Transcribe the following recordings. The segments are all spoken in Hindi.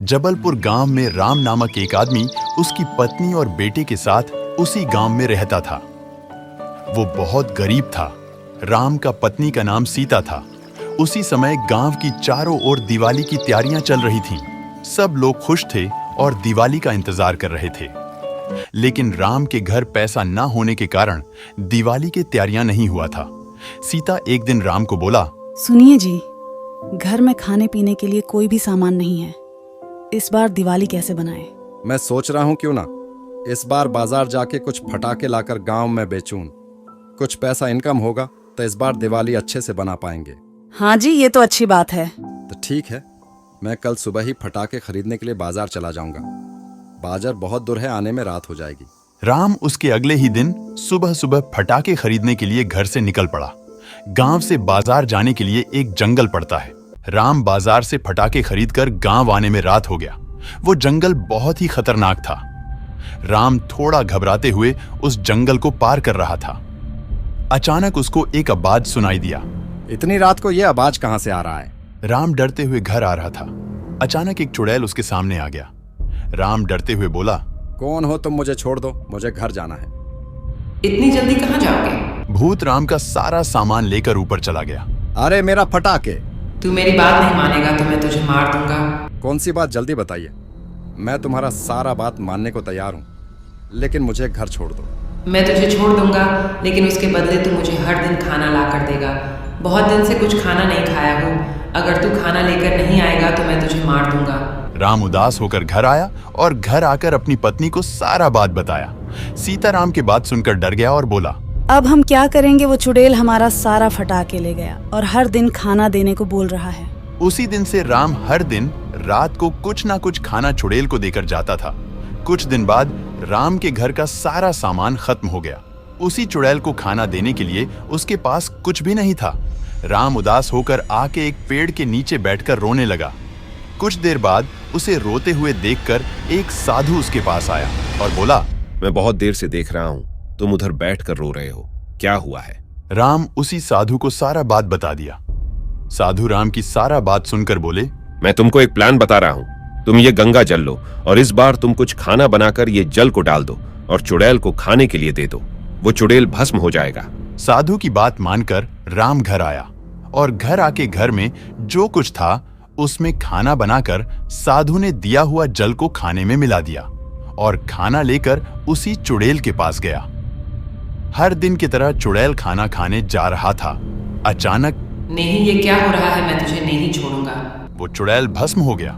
जबलपुर गांव में राम नामक एक आदमी उसकी पत्नी और बेटे के साथ उसी गांव में रहता था। वो बहुत गरीब था। राम का पत्नी का नाम सीता था। उसी समय गांव की चारों ओर दिवाली की तैयारियां चल रही थीं। सब लोग खुश थे और दिवाली का इंतजार कर रहे थे। लेकिन राम के घर पैसा ना होने के कारण दिवाली की तैयारियां नहीं हुआ था। सीता एक दिन राम को बोला, सुनिए जी, घर में खाने पीने के लिए कोई भी सामान नहीं है। इस बार दिवाली कैसे बनाए? मैं सोच रहा हूँ क्यों ना इस बार बाजार जाके कुछ फटाके लाकर गांव में बेचूं। कुछ पैसा इनकम होगा तो इस बार दिवाली अच्छे से बना पाएंगे। हाँ जी, ये तो अच्छी बात है। तो ठीक है, मैं कल सुबह ही फटाके खरीदने के लिए बाजार चला जाऊंगा। बाजार बहुत दूर है, आने में रात हो जाएगी। राम उसके अगले ही दिन सुबह सुबह फटाके खरीदने के लिए घर से निकल पड़ा। गांव से बाजार जाने के लिए एक जंगल पड़ता है। राम बाजार से फटाके खरीदकर गांव आने में रात हो गया। वो जंगल बहुत ही खतरनाक था। राम थोड़ा घबराते हुए उस जंगल को पार कर रहा था। अचानक उसको एक आवाज सुनाई दिया। इतनी रात को ये आवाज कहाँ से आ रहा है? राम डरते हुए घर आ रहा था। अचानक एक चुड़ैल उसके सामने आ गया। राम डरते हुए बोला, कौन हो तुम? मुझे छोड़ दो, मुझे घर जाना है। इतनी जल्दी कहाँ जाओगे? भूत राम का सारा सामान लेकर ऊपर चला गया। अरे मेरा फटाके! तू मेरी बात नहीं मानेगा तो मैं तुझे मार दूंगा। कौन सी बात, जल्दी बताइए। मैं तुम्हारा सारा बात मानने को तैयार हूँ, लेकिन मुझे घर छोड़ दो। मैं तुझे छोड़ दूंगा, लेकिन उसके बदले तू मुझे हर दिन खाना ला कर देगा। बहुत दिन से कुछ खाना नहीं खाया हूँ। अगर तू खाना लेकर नहीं आएगा तो मैं तुझे मार दूंगा। राम उदास होकर घर आया और घर आकर अपनी पत्नी को सारा बात बताया। सीता राम की बात सुनकर डर गया और बोला, अब हम क्या करेंगे? वो चुड़ैल हमारा सारा फटाके ले गया और हर दिन खाना देने को बोल रहा है। उसी दिन से राम हर दिन रात को कुछ ना कुछ खाना चुड़ैल को देकर जाता था। कुछ दिन बाद राम के घर का सारा सामान खत्म हो गया। उसी चुड़ैल को खाना देने के लिए उसके पास कुछ भी नहीं था। राम उदास होकर आके एक पेड़ के नीचे बैठकर रोने लगा। कुछ देर बाद उसे रोते हुए देखकर एक साधु उसके पास आया और बोला, मैं बहुत देर से देख रहा हूँ, तुम उधर बैठकर रो रहे हो, क्या हुआ है? राम उसी साधु को सारा बात बता दिया। साधु राम की सारा बात सुनकर बोले, मैं तुमको एक प्लान बता रहा हूँ। तुम ये गंगा जल लो और इस बार तुम कुछ खाना बनाकर ये जल को डाल दो और चुड़ैल को खाने के लिए दे दो। वो चुड़ैल भस्म हो जाएगा। साधु की बात मानकर राम घर आया और घर आके घर में जो कुछ था उसमें खाना बनाकर साधु ने दिया हुआ जल को खाने में मिला दिया और खाना लेकर उसी चुड़ैल के पास गया। हर दिन की तरह चुड़ैल खाना खाने जा रहा था। अचानक, नहीं, ये क्या हो रहा है? मैं तुझे नहीं छोड़ूंगा। वो चुड़ैल भस्म हो गया।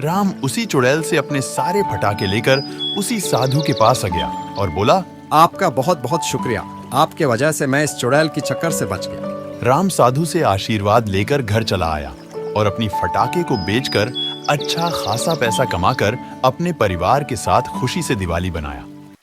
राम उसी चुड़ैल से अपने सारे फटाके लेकर उसी साधु के पास आ गया और बोला, आपका बहुत बहुत शुक्रिया। आपके वजह से मैं इस चुड़ैल की चक्कर से बच गया। राम साधु से आशीर्वाद लेकर घर चला आया और अपनी फटाके को बेचकर अच्छा खासा पैसा कमाकर अपने परिवार के साथ खुशी से दिवाली बनाया।